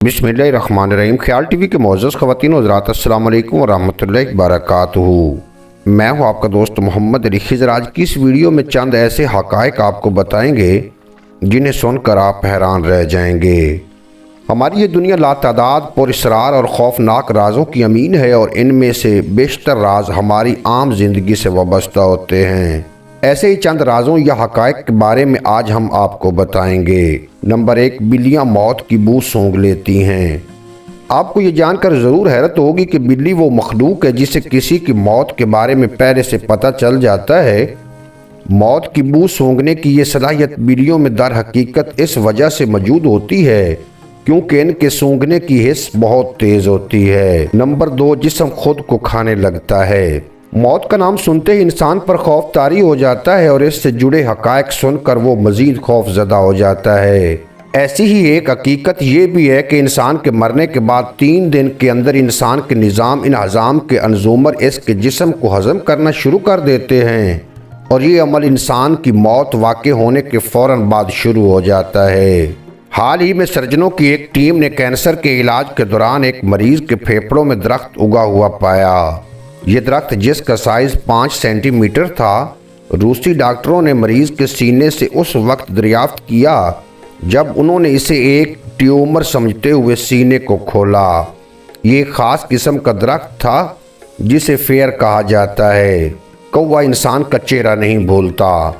बिस्मिल्लाहिर्रहमानिर्रहीम। ख्याल टीवी के मोअज़्ज़ज़ ख़वातीन व हज़रात, अस्सलामु अलैकुम व रहमतुल्लाहि व बरकातुहू। मैं हूँ आपका दोस्त मोहम्मद अली खिज़र। आज की इस वीडियो में चंद ऐसे हक़ाइक़ आपको बताएंगे जिन्हें सुनकर आप हैरान रह जाएंगे। हमारी ये दुनिया लातादाद पुरअसरार और खौफनाक राज़ों की अमीन है और इनमें से बेशतर राज हमारी आम जिंदगी से वाबस्ता होते हैं। ऐसे ही चंद राज़ों या हक़ाइक़ के बारे में आज हम आपको बताएंगे। नंबर 1, बिल्लियाँ मौत की बू सूंघ लेती हैं। आपको ये जानकर ज़रूर हैरत होगी कि बिल्ली वो मखलूक है जिसे किसी की मौत के बारे में पहले से पता चल जाता है। मौत की बू सूंघने की ये सलाहियत बिल्लियों में दर हकीकत इस वजह से मौजूद होती है क्योंकि इनके सूंघने की हिस्स बहुत तेज़ होती है। नंबर 2, जिस्म खुद को खाने लगता है। मौत का नाम सुनते ही इंसान पर खौफ तारी हो जाता है और इससे जुड़े हक़ाइक़ सुनकर वो मज़ीद खौफज़दा हो जाता है। ऐसी ही एक हकीकत ये भी है कि इंसान के मरने के बाद 3 दिन के अंदर इंसान के निज़ाम इन अज़ाम के अंजुमर इसके जिस्म को हज़म करना शुरू कर देते हैं और ये अमल इंसान की मौत वाक़े होने के फ़ौरन बाद शुरू हो जाता है। हाल ही में सर्जनों की एक टीम ने कैंसर के इलाज के दौरान एक मरीज़ के फेफड़ों में दरख्त उगा हुआ पाया। ये दरख्त जिसका साइज़ 5 सेंटीमीटर था, रूसी डॉक्टरों ने मरीज़ के सीने से उस वक्त दरियाफ्त किया जब उन्होंने इसे एक ट्यूमर समझते हुए सीने को खोला। ये ख़ास किस्म का दरख्त था जिसे फेयर कहा जाता है। कौवा इंसान का चेहरा नहीं भूलता।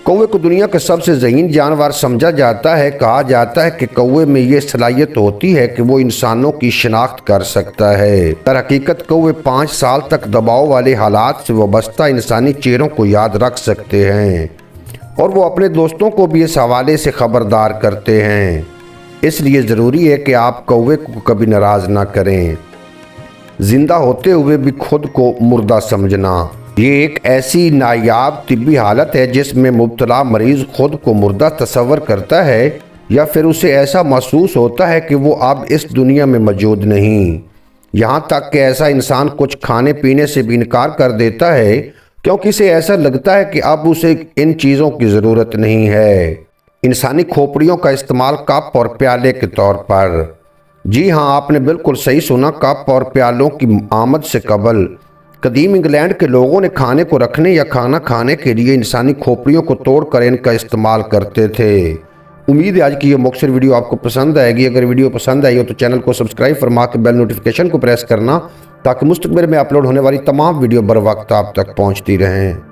कौवे को दुनिया का सबसे ज़हीन जानवर समझा जाता है। कहा जाता है कि कौवे में ये सलाहियत होती है कि वो इंसानों की शिनाख्त कर सकता है। दर हकीकत कौवे 5 साल तक दबाव वाले हालात से वाबस्ता इंसानी चेहरों को याद रख सकते हैं और वो अपने दोस्तों को भी इस हवाले से ख़बरदार करते हैं। इसलिए ज़रूरी है कि आप कौवे को कभी नाराज़ ना करें। ज़िंदा होते हुए भी खुद को मुर्दा समझना, ये एक ऐसी नायाब तिब्बी हालत है जिसमें मुब्तला मरीज़ खुद को मुर्दा तस्वर करता है या फिर उसे ऐसा महसूस होता है कि वो अब इस दुनिया में मौजूद नहीं। यहाँ तक कि ऐसा इंसान कुछ खाने पीने से भी इनकार कर देता है क्योंकि इसे ऐसा लगता है कि अब उसे इन चीज़ों की ज़रूरत नहीं है। इंसानी खोपड़ियों का इस्तेमाल कप और प्याले के तौर पर। जी हाँ, आपने बिल्कुल सही सुना। कप और प्यालों की आमद से कबल कदीम इंग्लैंड के लोगों ने खाने को रखने या खाना खाने के लिए इंसानी खोपड़ियों को तोड़कर इनका इस्तेमाल करते थे। उम्मीद है आज की ये मुख्तसर वीडियो आपको पसंद आएगी। अगर वीडियो पसंद आई हो तो चैनल को सब्सक्राइब फरमा के बेल नोटिफिकेशन को प्रेस करना ताकि मुस्तक़बिल में अपलोड होने वाली तमाम वीडियो बर वक्त आप तक पहुँचती रहें।